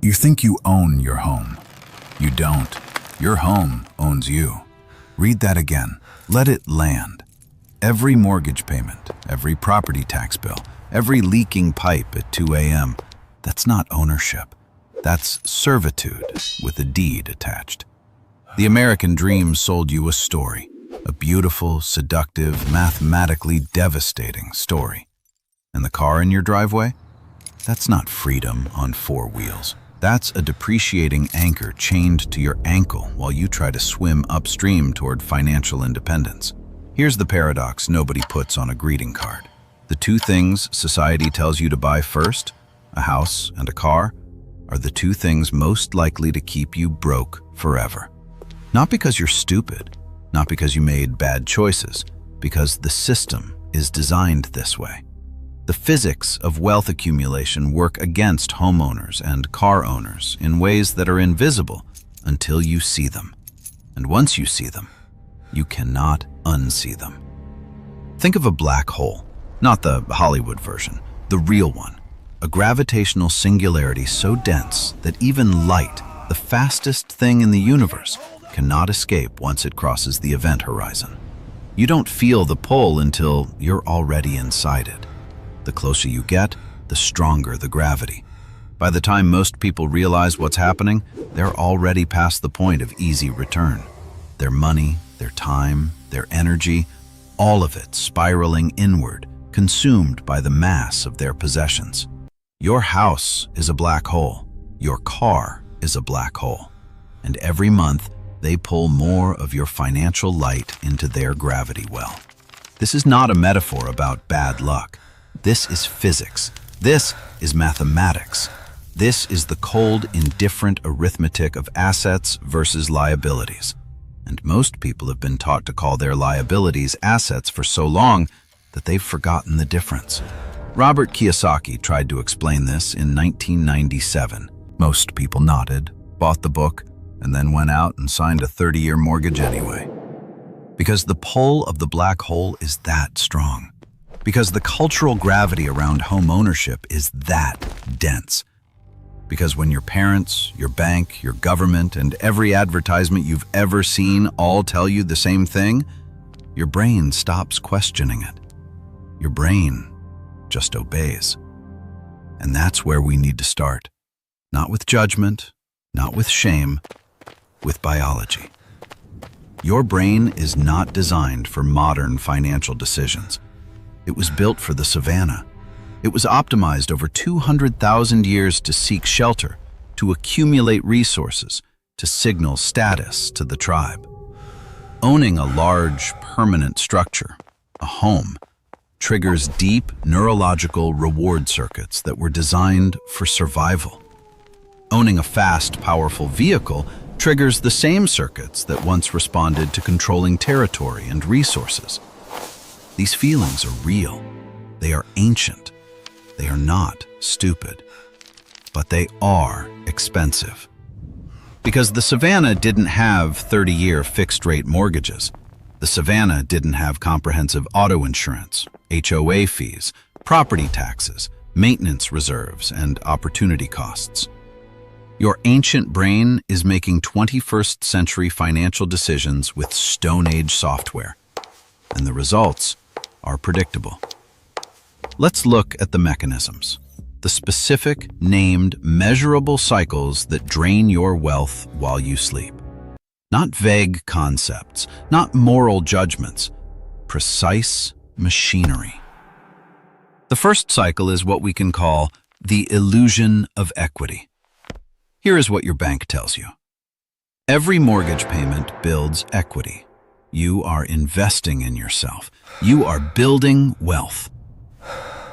You think you own your home. You don't. Your home owns you. Read that again. Let it land. Every mortgage payment, every property tax bill, every leaking pipe at 2 a.m., that's not ownership. That's servitude with a deed attached. The American dream sold you a story, a beautiful, seductive, mathematically devastating story. And the car in your driveway? That's not freedom on 4 wheels. That's a depreciating anchor chained to your ankle while you try to swim upstream toward financial independence. Here's the paradox nobody puts on a greeting card. The 2 things society tells you to buy first, a house and a car, are the 2 things most likely to keep you broke forever. Not because you're stupid, not because you made bad choices, because the system is designed this way. The physics of wealth accumulation work against homeowners and car owners in ways that are invisible until you see them. And once you see them, you cannot unsee them. Think of a black hole, not the Hollywood version, the real one. A gravitational singularity so dense that even light, the fastest thing in the universe, cannot escape once it crosses the event horizon. You don't feel the pull until you're already inside it. The closer you get, the stronger the gravity. By the time most people realize what's happening, they're already past the point of easy return. Their money, their time, their energy, all of it spiraling inward, consumed by the mass of their possessions. Your house is a black hole. Your car is a black hole. And every month, they pull more of your financial light into their gravity well. This is not a metaphor about bad luck. This is physics. This is mathematics. This is the cold, indifferent arithmetic of assets versus liabilities. And most people have been taught to call their liabilities assets for so long that they've forgotten the difference. Robert Kiyosaki tried to explain this in 1997. Most people nodded, bought the book, and then went out and signed a 30-year mortgage anyway. Because the pull of the black hole is that strong. Because the cultural gravity around home ownership is that dense. Because when your parents, your bank, your government, and every advertisement you've ever seen all tell you the same thing, your brain stops questioning it. Your brain just obeys. And that's where we need to start. Not with judgment, not with shame, with biology. Your brain is not designed for modern financial decisions. It was built for the savannah. It was optimized over 200,000 years to seek shelter, to accumulate resources, to signal status to the tribe. Owning a large, permanent structure, a home, triggers deep neurological reward circuits that were designed for survival. Owning a fast, powerful vehicle triggers the same circuits that once responded to controlling territory and resources. These feelings are real. They are ancient. They are not stupid. But they are expensive. Because the savannah didn't have 30-year fixed-rate mortgages. The savannah didn't have comprehensive auto insurance, HOA fees, property taxes, maintenance reserves, and opportunity costs. Your ancient brain is making 21st century financial decisions with Stone Age software. And the results are predictable. Let's look at the mechanisms, the specific, named, measurable cycles that drain your wealth while you sleep. Not vague concepts, not moral judgments, precise machinery. The first cycle is what we can call the illusion of equity. Here is what your bank tells you. Every mortgage payment builds equity. You are investing in yourself. You are building wealth.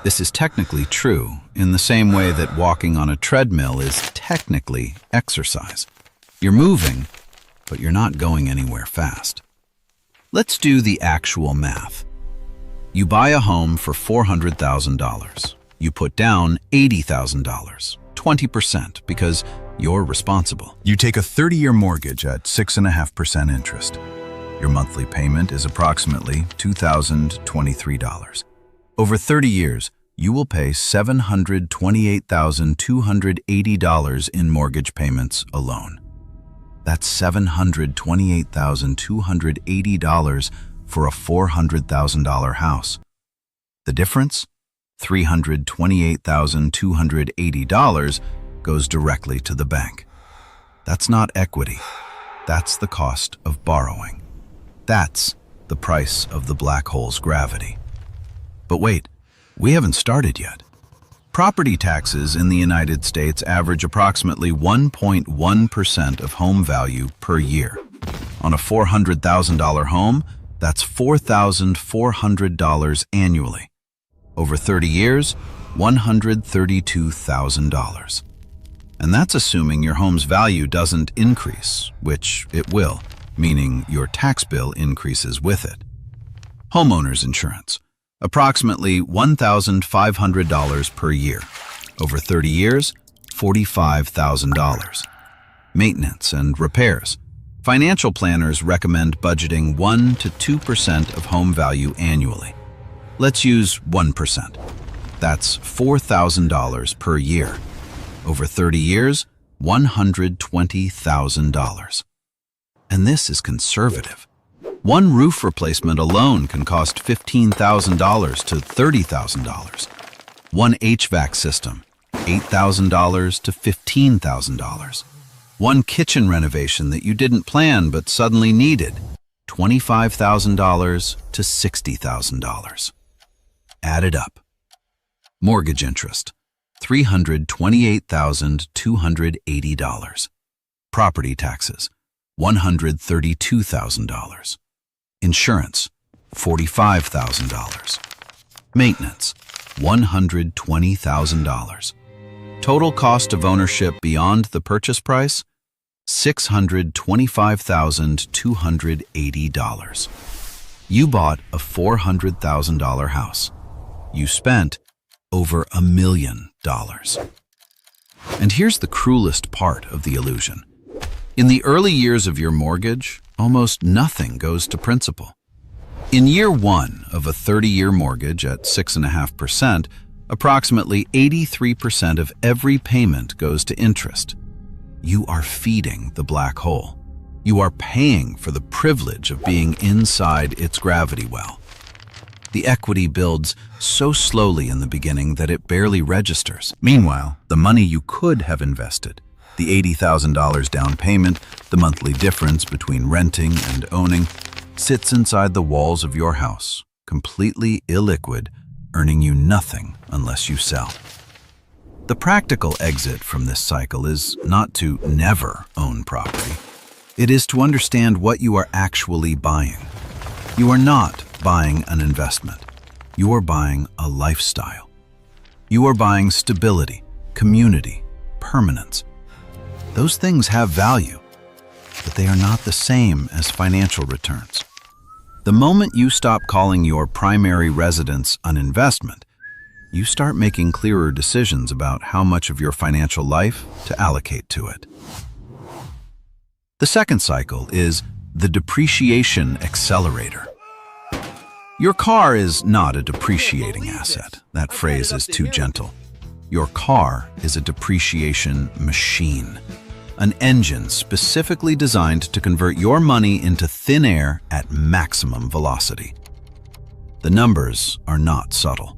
This is technically true in the same way that walking on a treadmill is technically exercise. You're moving, but you're not going anywhere fast. Let's do the actual math. You buy a home for $400,000. You put down $80,000, 20%, because you're responsible. You take a 30-year mortgage at 6.5% interest. Your monthly payment is approximately $2,023. Over 30 years, you will pay $728,280 in mortgage payments alone. That's $728,280 for a $400,000 house. The difference? $328,280 goes directly to the bank. That's not equity. That's the cost of borrowing. That's the price of the black hole's gravity. But wait, we haven't started yet. Property taxes in the United States average approximately 1.1% of home value per year. On a $400,000 home, that's $4,400 annually. Over 30 years, $132,000. And that's assuming your home's value doesn't increase, which it will, meaning your tax bill increases with it. Homeowners insurance, approximately $1,500 per year. Over 30 years, $45,000. Maintenance and repairs. Financial planners recommend budgeting 1 to 2% of home value annually. Let's use 1%. That's $4,000 per year. Over 30 years, $120,000. And this is conservative. One roof replacement alone can cost $15,000 to $30,000. One HVAC system, $8,000 to $15,000. One kitchen renovation that you didn't plan but suddenly needed, $25,000 to $60,000. Add it up. Mortgage interest, $328,280. Property taxes, $132,000. Insurance, $45,000. Maintenance, $120,000. Total cost of ownership beyond the purchase price, $625,280. You bought a $400,000 house. You spent over $1 million. And here's the cruelest part of the illusion. In the early years of your mortgage, almost nothing goes to principal. In year one of a 30-year mortgage at 6.5%, approximately 83% of every payment goes to interest. You are feeding the black hole. You are paying for the privilege of being inside its gravity well. The equity builds so slowly in the beginning that it barely registers. Meanwhile, the money you could have invested, the $80,000 down payment, the monthly difference between renting and owning, sits inside the walls of your house, completely illiquid, earning you nothing unless you sell. The practical exit from this cycle is not to never own property. It is to understand what you are actually buying. You are not buying an investment. You are buying a lifestyle. You are buying stability, community, permanence. Those things have value, but they are not the same as financial returns. The moment you stop calling your primary residence an investment, you start making clearer decisions about how much of your financial life to allocate to it. The second cycle is the depreciation accelerator. Your car is not a depreciating asset. That phrase is too gentle. Your car is a depreciation machine, an engine specifically designed to convert your money into thin air at maximum velocity. The numbers are not subtle.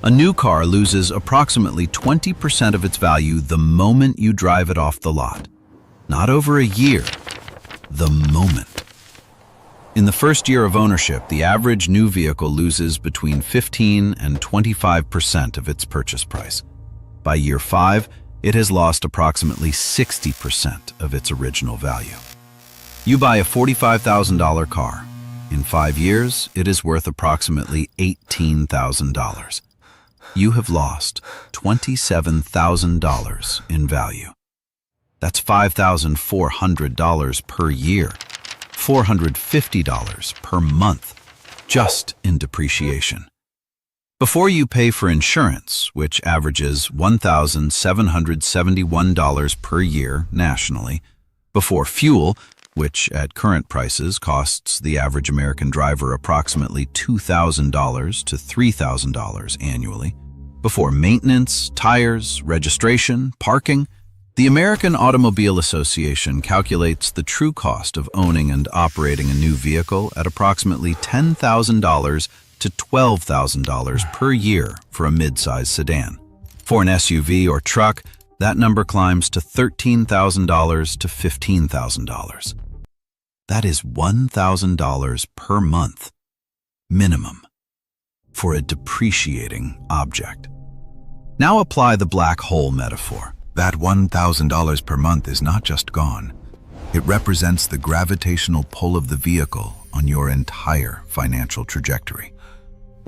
A new car loses approximately 20% of its value the moment you drive it off the lot. Not over a year, the moment. In the first year of ownership, the average new vehicle loses between 15 and 25% of its purchase price. By year 5, it has lost approximately 60% of its original value. You buy a $45,000 car. In 5 years, it is worth approximately $18,000. You have lost $27,000 in value. That's $5,400 per year, $450 per month, just in depreciation. Before you pay for insurance, which averages $1,771 per year nationally, before fuel, which at current prices costs the average American driver approximately $2,000 to $3,000 annually, Before maintenance, tires, registration, parking, the American Automobile Association calculates the true cost of owning and operating a new vehicle at approximately $10,000 to $12,000 per year for a mid-size sedan. For an SUV or truck, that number climbs to $13,000 to $15,000. That is $1,000 per month, minimum, for a depreciating object. Now apply the black hole metaphor. That $1,000 per month is not just gone. It represents the gravitational pull of the vehicle on your entire financial trajectory.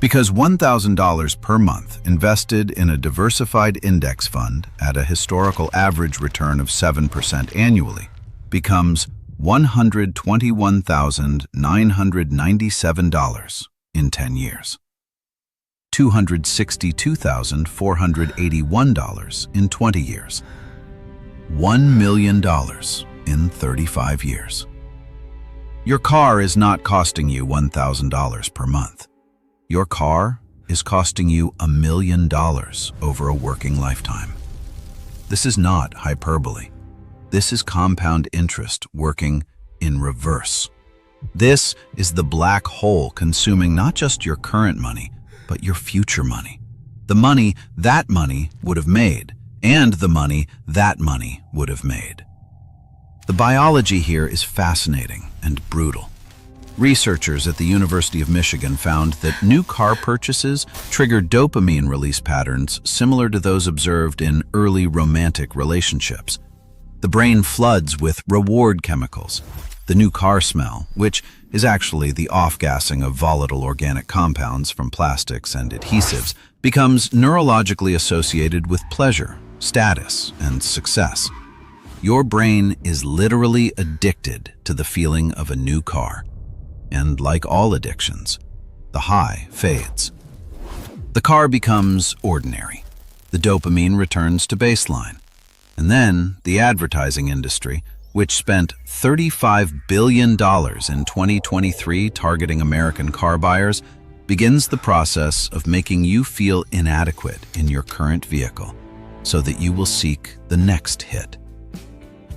Because $1,000 per month invested in a diversified index fund at a historical average return of 7% annually becomes $121,997 in 10 years. $262,481 in 20 years. $1 million in 35 years. Your car is not costing you $1,000 per month. Your car is costing you $1 million over a working lifetime. This is not hyperbole. This is compound interest working in reverse. This is the black hole consuming not just your current money, but your future money. The money that money would have made, and the money that money would have made. The biology here is fascinating and brutal. Researchers at the University of Michigan found that new car purchases trigger dopamine release patterns similar to those observed in early romantic relationships. The brain floods with reward chemicals. The new car smell, which is actually the off-gassing of volatile organic compounds from plastics and adhesives, becomes neurologically associated with pleasure, status, and success. Your brain is literally addicted to the feeling of a new car. And like all addictions, the high fades. The car becomes ordinary. The dopamine returns to baseline. And then the advertising industry, which spent $35 billion in 2023 targeting American car buyers, begins the process of making you feel inadequate in your current vehicle so that you will seek the next hit.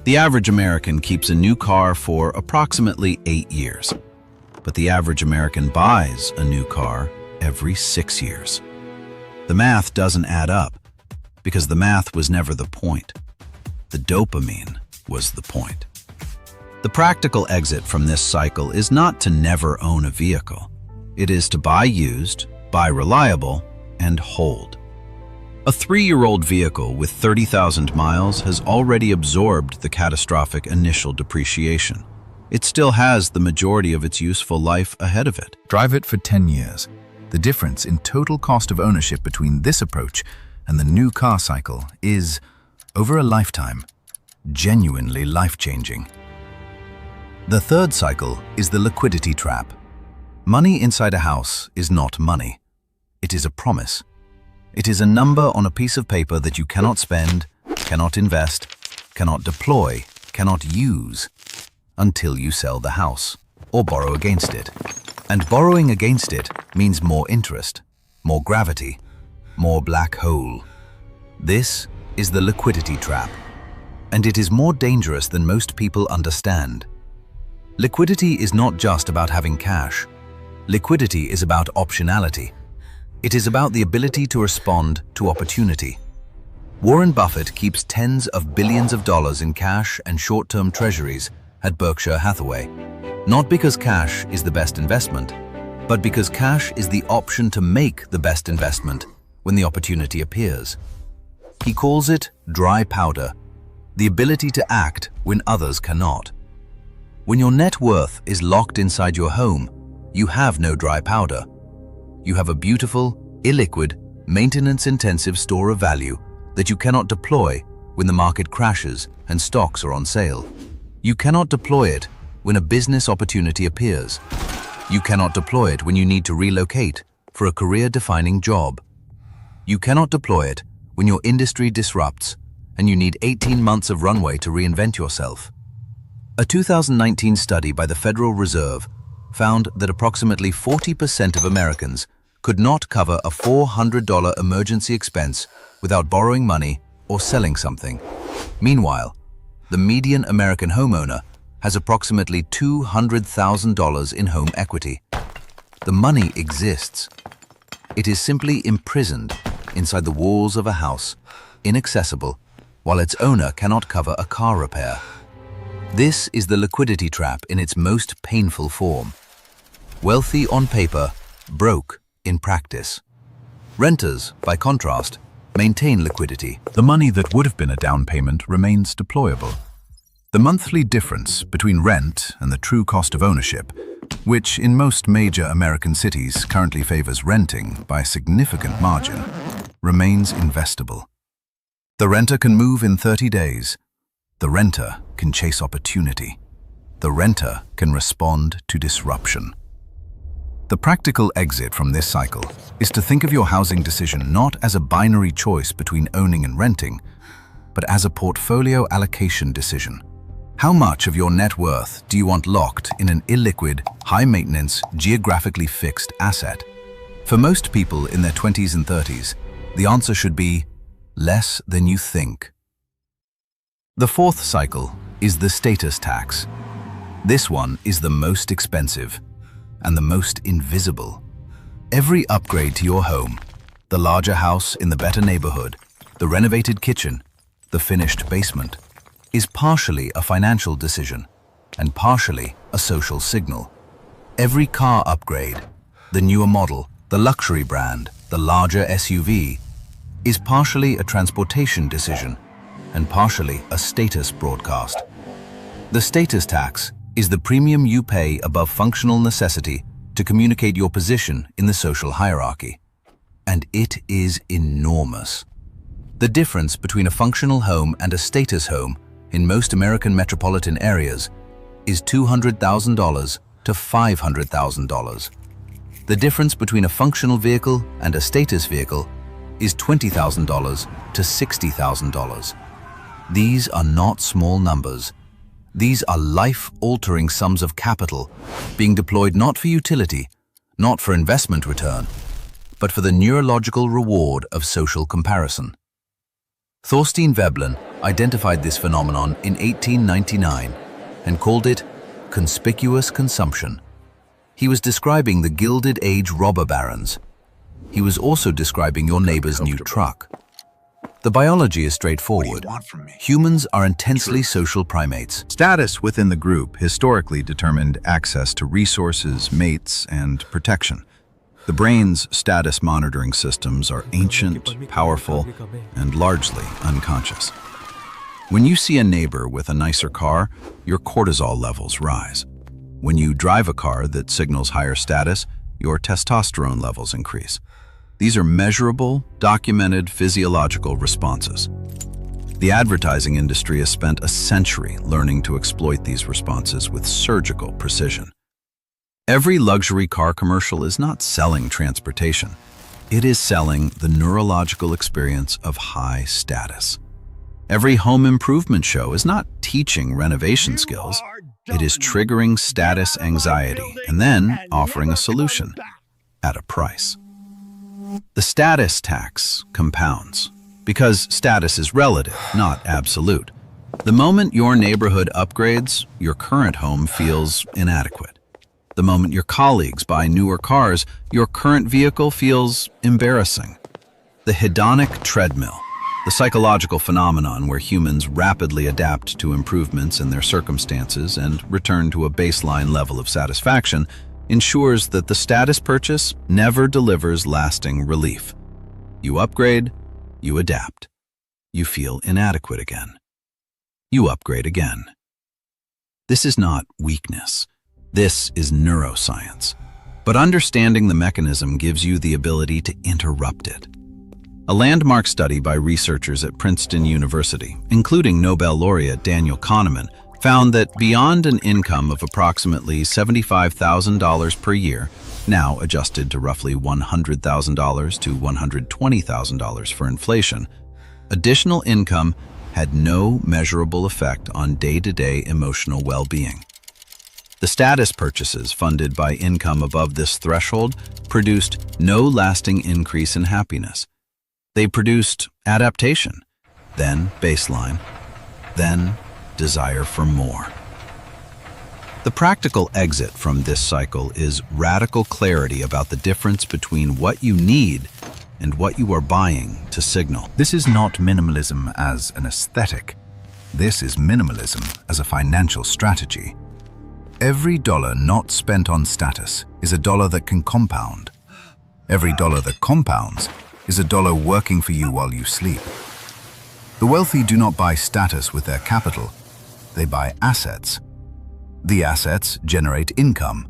The average American keeps a new car for approximately 8 years, but the average American buys a new car every 6 years. The math doesn't add up because the math was never the point. The dopamine was the point. The practical exit from this cycle is not to never own a vehicle. It is to buy used, buy reliable, and hold. A 3-year-old vehicle with 30,000 miles has already absorbed the catastrophic initial depreciation. It still has the majority of its useful life ahead of it. Drive it for 10 years. The difference in total cost of ownership between this approach and the new car cycle is, over a lifetime, genuinely life-changing. The third cycle is the liquidity trap. Money inside a house is not money. It is a promise. It is a number on a piece of paper that you cannot spend, cannot invest, cannot deploy, cannot use until you sell the house or borrow against it. And borrowing against it means more interest, more gravity, more black hole. This is the liquidity trap, and it is more dangerous than most people understand. Liquidity is not just about having cash. Liquidity is about optionality. It is about the ability to respond to opportunity. Warren Buffett keeps tens of billions of dollars in cash and short-term treasuries at Berkshire Hathaway, not because cash is the best investment, but because cash is the option to make the best investment when the opportunity appears. He calls it dry powder, the ability to act when others cannot. When your net worth is locked inside your home, you have no dry powder. You have a beautiful, illiquid, maintenance-intensive store of value that you cannot deploy when the market crashes and stocks are on sale. You cannot deploy it when a business opportunity appears. You cannot deploy it when you need to relocate for a career-defining job. You cannot deploy it when your industry disrupts and you need 18 months of runway to reinvent yourself. A 2019 study by the Federal Reserve found that approximately 40% of Americans could not cover a $400 emergency expense without borrowing money or selling something. Meanwhile, the median American homeowner has approximately $200,000 in home equity. The money exists. It is simply imprisoned inside the walls of a house, inaccessible, while its owner cannot cover a car repair. This is the liquidity trap in its most painful form. Wealthy on paper, broke in practice. Renters, by contrast, maintain liquidity. The money that would have been a down payment remains deployable. The monthly difference between rent and the true cost of ownership, which in most major American cities currently favors renting by a significant margin, remains investable. The renter can move in 30 days. The renter can chase opportunity. The renter can respond to disruption. The practical exit from this cycle is to think of your housing decision not as a binary choice between owning and renting, but as a portfolio allocation decision. How much of your net worth do you want locked in an illiquid, high-maintenance, geographically fixed asset? For most people in their 20s and 30s, the answer should be less than you think. The fourth cycle is the status tax. This one is the most expensive and the most invisible. Every upgrade to your home, the larger house in the better neighborhood, the renovated kitchen, the finished basement, is partially a financial decision and partially a social signal. Every car upgrade, the newer model, the luxury brand, the larger SUV, is partially a transportation decision and partially a status broadcast. The status tax is the premium you pay above functional necessity to communicate your position in the social hierarchy. And it is enormous. The difference between a functional home and a status home in most American metropolitan areas is $200,000 to $500,000. The difference between a functional vehicle and a status vehicle is $20,000 to $60,000. These are not small numbers. These are life-altering sums of capital being deployed not for utility, not for investment return, but for the neurological reward of social comparison. Thorstein Veblen identified this phenomenon in 1899 and called it conspicuous consumption. He was describing the Gilded Age robber barons. He was also describing your neighbor's new truck. The biology is straightforward. Humans are intensely social primates. Status within the group historically determined access to resources, mates, and protection. The brain's status monitoring systems are ancient, powerful, and largely unconscious. When you see a neighbor with a nicer car, your cortisol levels rise. When you drive a car that signals higher status, your testosterone levels increase. These are measurable, documented physiological responses. The advertising industry has spent a century learning to exploit these responses with surgical precision. Every luxury car commercial is not selling transportation. It is selling the neurological experience of high status. Every home improvement show is not teaching renovation skills. It is triggering status anxiety and then offering a solution at a price. The status tax compounds because status is relative, not absolute. The moment your neighborhood upgrades, your current home feels inadequate. The moment your colleagues buy newer cars, your current vehicle feels embarrassing. The hedonic treadmill, the psychological phenomenon where humans rapidly adapt to improvements in their circumstances and return to a baseline level of satisfaction, ensures that the status purchase never delivers lasting relief. You upgrade, you adapt. You feel inadequate again. You upgrade again. This is not weakness. This is neuroscience. But understanding the mechanism gives you the ability to interrupt it. A landmark study by researchers at Princeton University, including Nobel laureate Daniel Kahneman, found that beyond an income of approximately $75,000 per year, now adjusted to roughly $100,000 to $120,000 for inflation, additional income had no measurable effect on day-to-day emotional well-being. The status purchases funded by income above this threshold produced no lasting increase in happiness. They produced adaptation, then baseline, then desire for more. The practical exit from this cycle is radical clarity about the difference between what you need and what you are buying to signal. This is not minimalism as an aesthetic. This is minimalism as a financial strategy. Every dollar not spent on status is a dollar that can compound. Every dollar that compounds is a dollar working for you while you sleep. The wealthy do not buy status with their capital. They buy assets. The assets generate income.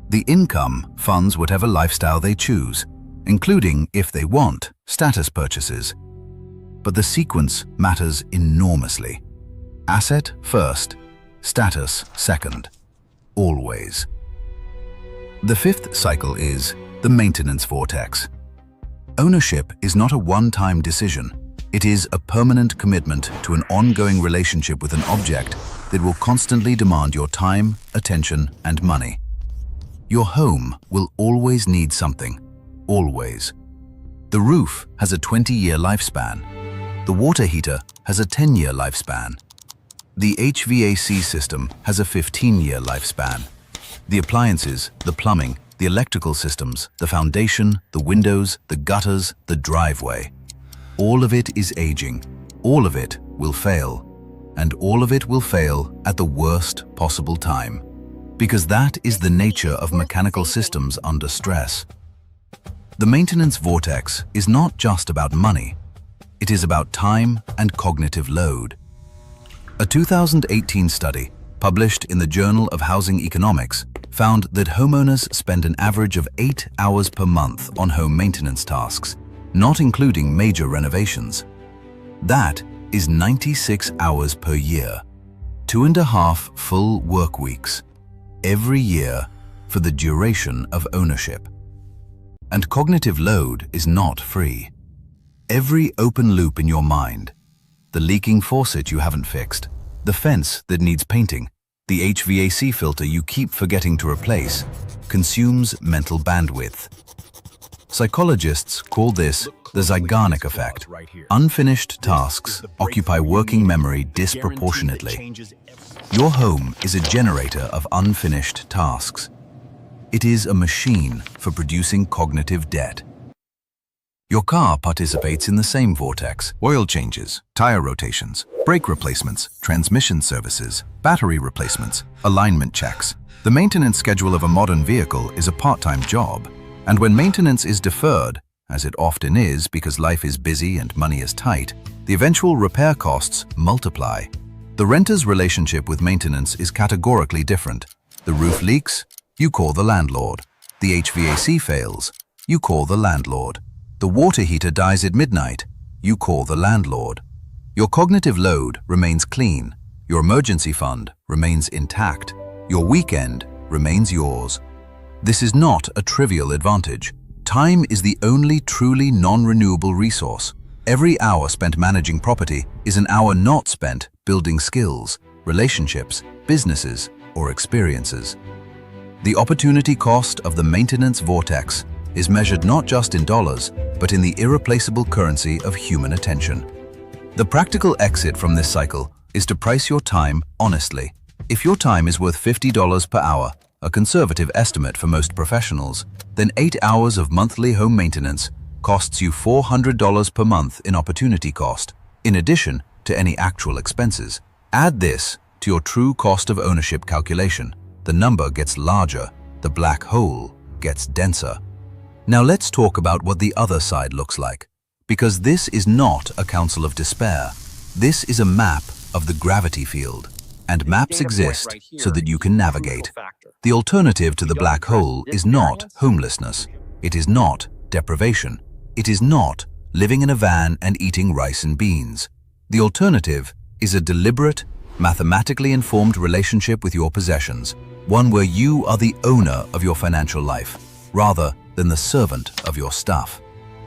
The income funds whatever lifestyle they choose, including, if they want, status purchases. But the sequence matters enormously. Asset first, status second. Always. The fifth cycle is the maintenance vortex. Ownership is not a one-time decision. It is a permanent commitment to an ongoing relationship with an object that will constantly demand your time, attention, and money. Your home will always need something. Always. The roof has a 20-year lifespan. The water heater has a 10-year lifespan. The HVAC system has a 15-year lifespan. The appliances, the plumbing, the electrical systems, the foundation, the windows, the gutters, the driveway. All of it is aging. All of it will fail. And all of it will fail at the worst possible time. Because that is the nature of mechanical systems under stress. The maintenance vortex is not just about money. It is about time and cognitive load. A 2018 study, published in the Journal of Housing Economics, found that homeowners spend an average of 8 hours per month on home maintenance tasks, not including major renovations. That is 96 hours per year, 2.5 full work weeks, every year for the duration of ownership. And cognitive load is not free. Every open loop in your mind, the leaking faucet you haven't fixed, the fence that needs painting, the HVAC filter you keep forgetting to replace, consumes mental bandwidth. Psychologists call this the Zeigarnik effect. Unfinished tasks occupy working memory disproportionately. Your home is a generator of unfinished tasks. It is a machine for producing cognitive debt. Your car participates in the same vortex. Oil changes, tire rotations, brake replacements, transmission services, battery replacements, alignment checks. The maintenance schedule of a modern vehicle is a part-time job. And when maintenance is deferred, as it often is because life is busy and money is tight, the eventual repair costs multiply. The renter's relationship with maintenance is categorically different. The roof leaks, you call the landlord. The HVAC fails, you call the landlord. The water heater dies at midnight, you call the landlord. Your cognitive load remains clean. Your emergency fund remains intact. Your weekend remains yours. This is not a trivial advantage. Time is the only truly non-renewable resource. Every hour spent managing property is an hour not spent building skills, relationships, businesses, or experiences. The opportunity cost of the maintenance vortex is measured not just in dollars, but in the irreplaceable currency of human attention. The practical exit from this cycle is to price your time honestly. If your time is worth $50 per hour, a conservative estimate for most professionals, then 8 hours of monthly home maintenance costs you $400 per month in opportunity cost, in addition to any actual expenses. Add this to your true cost of ownership calculation. The number gets larger, the black hole gets denser. Now let's talk about what the other side looks like, because this is not a counsel of despair. This is a map of the gravity field, and maps exist so that you can navigate. The alternative to the black hole is not homelessness. It is not deprivation. It is not living in a van and eating rice and beans. The alternative is a deliberate, mathematically informed relationship with your possessions, one where you are the owner of your financial life, rather than the servant of your stuff.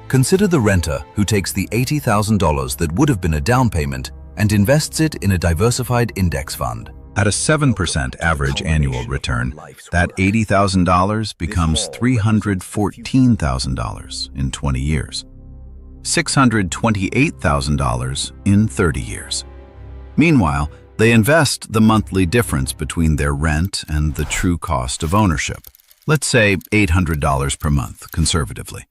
Consider the renter who takes the $80,000 that would have been a down payment and invests it in a diversified index fund. At a 7% average annual return, that $80,000 becomes $314,000 in 20 years. $628,000 in 30 years. Meanwhile, they invest the monthly difference between their rent and the true cost of ownership. Let's say $800 per month, conservatively.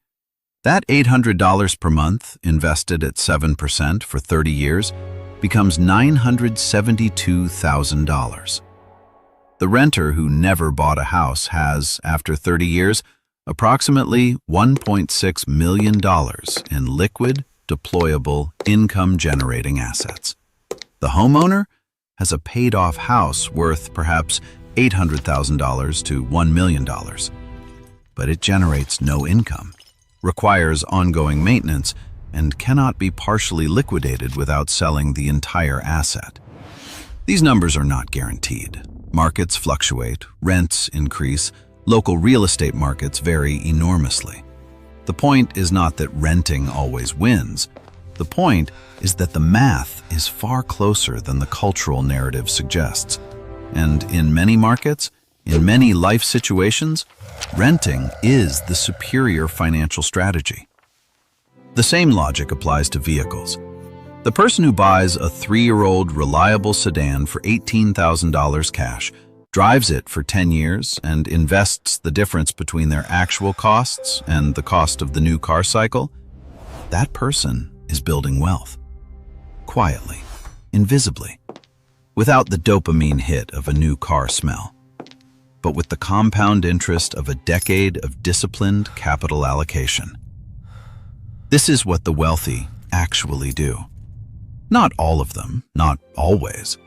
That $800 per month, invested at 7% for 30 years, becomes $972,000. The renter who never bought a house has, after 30 years, approximately $1.6 million in liquid, deployable, income-generating assets. The homeowner has a paid-off house worth perhaps $800,000 to $1 million. But it generates no income, requires ongoing maintenance, and cannot be partially liquidated without selling the entire asset. These numbers are not guaranteed. Markets fluctuate, rents increase, local real estate markets vary enormously. The point is not that renting always wins. The point is that the math is far closer than the cultural narrative suggests. And in many markets, in many life situations, renting is the superior financial strategy. The same logic applies to vehicles. The person who buys a 3-year-old reliable sedan for $18,000 cash, drives it for 10 years, and invests the difference between their actual costs and the cost of the new car cycle, that person is building wealth. Quietly, invisibly, without the dopamine hit of a new car smell, but with the compound interest of a decade of disciplined capital allocation. This is what the wealthy actually do. Not all of them, not always,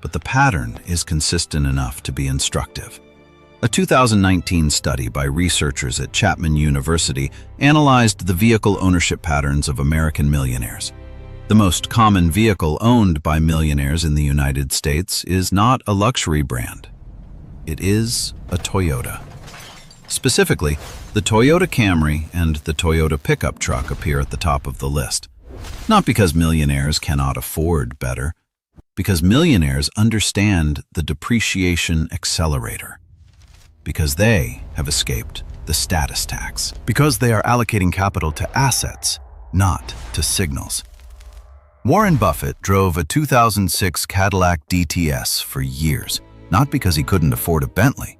but the pattern is consistent enough to be instructive. A 2019 study by researchers at Chapman University analyzed the vehicle ownership patterns of American millionaires. The most common vehicle owned by millionaires in the United States is not a luxury brand. It is a Toyota. Specifically, the Toyota Camry and the Toyota pickup truck appear at the top of the list. Not because millionaires cannot afford better, because millionaires understand the depreciation accelerator. Because they have escaped the status tax. Because they are allocating capital to assets, not to signals. Warren Buffett drove a 2006 Cadillac DTS for years, not because he couldn't afford a Bentley,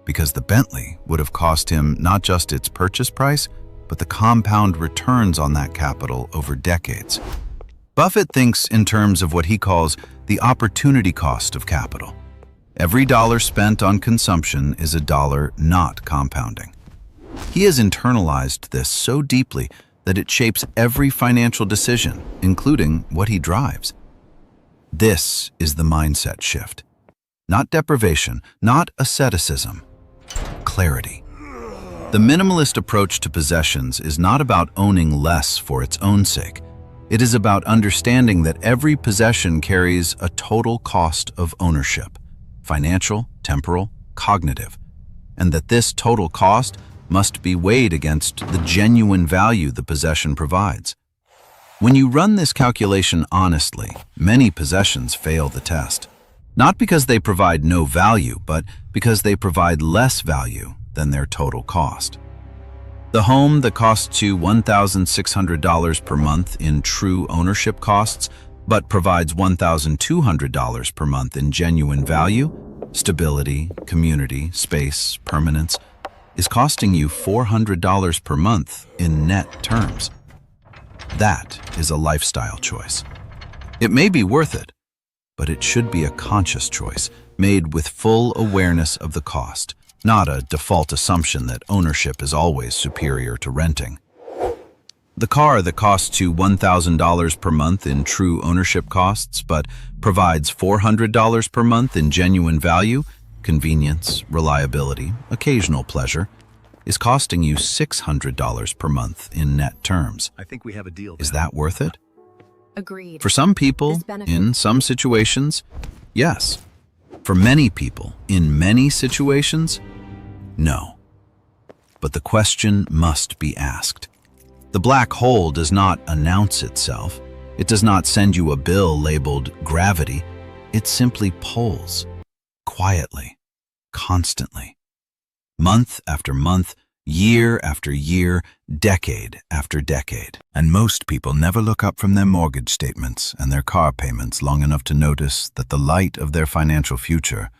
because the Bentley would have cost him not just its purchase price, but the compound returns on that capital over decades. Buffett thinks in terms of what he calls the opportunity cost of capital. Every dollar spent on consumption is a dollar not compounding. He has internalized this so deeply that it shapes every financial decision, including what he drives. This is the mindset shift. Not deprivation, not asceticism. Clarity. The minimalist approach to possessions is not about owning less for its own sake. It is about understanding that every possession carries a total cost of ownership, financial, temporal, cognitive, and that this total cost must be weighed against the genuine value the possession provides. When you run this calculation honestly, many possessions fail the test. Not because they provide no value, but because they provide less value than their total cost. The home that costs you $1,600 per month in true ownership costs, but provides $1,200 per month in genuine value, stability, community, space, permanence, is costing you $400 per month in net terms. That is a lifestyle choice. It may be worth it, but it should be a conscious choice, made with full awareness of the cost, not a default assumption that ownership is always superior to renting. The car that costs you $1,000 per month in true ownership costs, but provides $400 per month in genuine value, convenience, reliability, occasional pleasure, is costing you $600 per month in net terms. I think we have a deal. Is that worth it? Agreed. For some people, in some situations, yes. For many people, in many situations, no. But the question must be asked. The black hole does not announce itself. It does not send you a bill labeled gravity. It simply pulls, quietly, constantly, month after month, year after year, decade after decade. And most people never look up from their mortgage statements and their car payments long enough to notice that the light of their financial future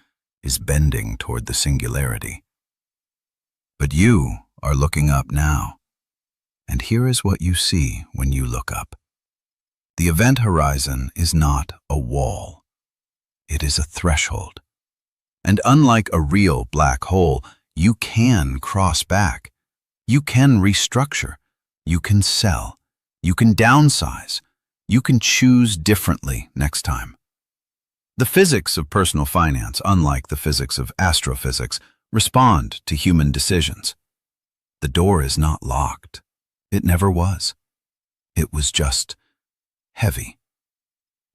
is bending toward the singularity. But you are looking up now, and here is what you see when you look up. The event horizon is not a wall. It is a threshold. And unlike a real black hole, you can cross back. You can restructure. You can sell. You can downsize. You can choose differently next time. The physics of personal finance, unlike the physics of astrophysics, respond to human decisions. The door is not locked. It never was. It was just heavy.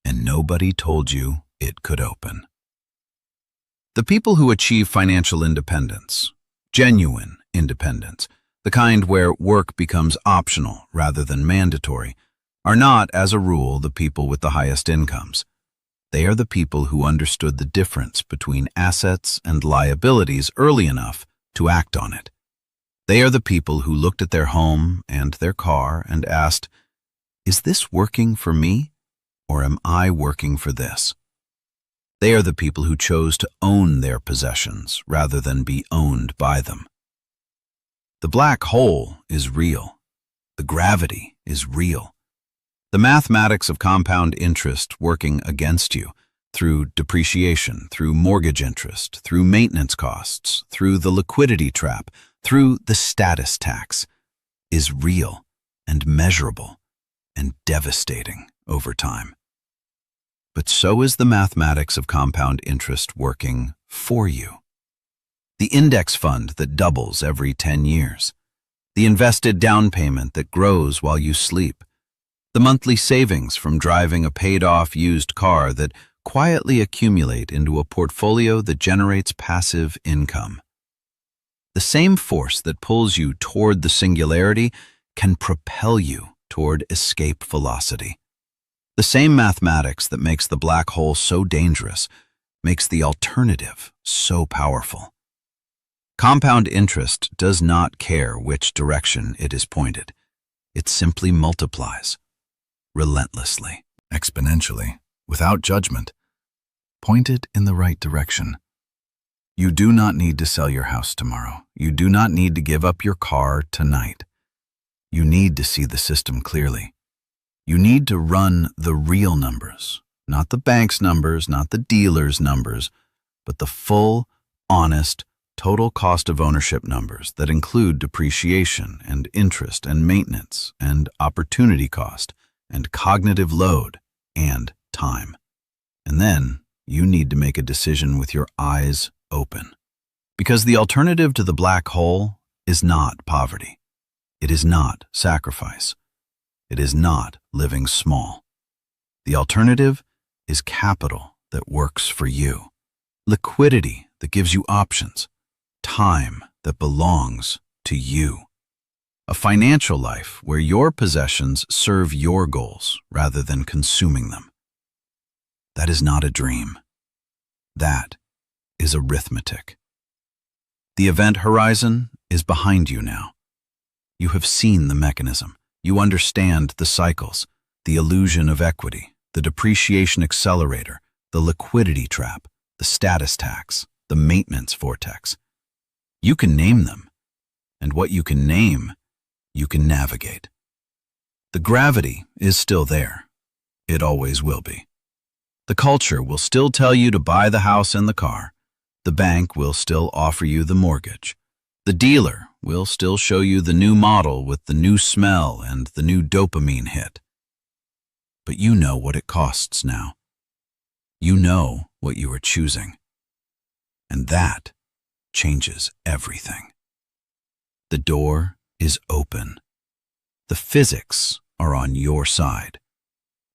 And nobody told you it could open. The people who achieve financial independence, genuine independence, the kind where work becomes optional rather than mandatory, are not, as a rule, the people with the highest incomes. They are the people who understood the difference between assets and liabilities early enough to act on it. They are the people who looked at their home and their car and asked, "Is this working for me, or am I working for this?" They are the people who chose to own their possessions rather than be owned by them. The black hole is real. The gravity is real. The mathematics of compound interest working against you through depreciation, through mortgage interest, through maintenance costs, through the liquidity trap, through the status tax, is real and measurable and devastating over time. But so is the mathematics of compound interest working for you. The index fund that doubles every 10 years. The invested down payment that grows while you sleep. The monthly savings from driving a paid-off used car that quietly accumulate into a portfolio that generates passive income. The same force that pulls you toward the singularity can propel you toward escape velocity. The same mathematics that makes the black hole so dangerous makes the alternative so powerful. Compound interest does not care which direction it is pointed. It simply multiplies, relentlessly, exponentially, without judgment. Point it in the right direction. You do not need to sell your house tomorrow. You do not need to give up your car tonight. You need to see the system clearly. You need to run the real numbers, not the bank's numbers, not the dealer's numbers, but the full, honest, total cost of ownership numbers that include depreciation and interest and maintenance and opportunity cost and cognitive load and time. And then you need to make a decision with your eyes open. Because the alternative to the black hole is not poverty. It is not sacrifice. It is not living small. The alternative is capital that works for you, liquidity that gives you options, time that belongs to you, a financial life where your possessions serve your goals rather than consuming them. That is not a dream. That is arithmetic. The event horizon is behind you now. You have seen the mechanism. You understand the cycles, the illusion of equity, the depreciation accelerator, the liquidity trap, the status tax, the maintenance vortex. You can name them, and what you can name, you can navigate. The gravity is still there. It always will be. The culture will still tell you to buy the house and the car. The bank will still offer you the mortgage. The dealer will still show you the new model with the new smell and the new dopamine hit. But you know what it costs now. You know what you are choosing. And that changes everything. The door is open. The physics are on your side.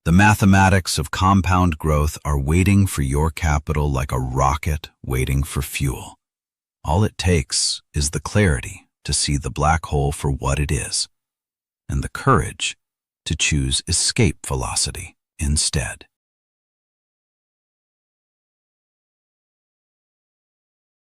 The mathematics of compound growth are waiting for your capital like a rocket waiting for fuel. All it takes is the clarity to see the black hole for what it is, and the courage to choose escape velocity instead.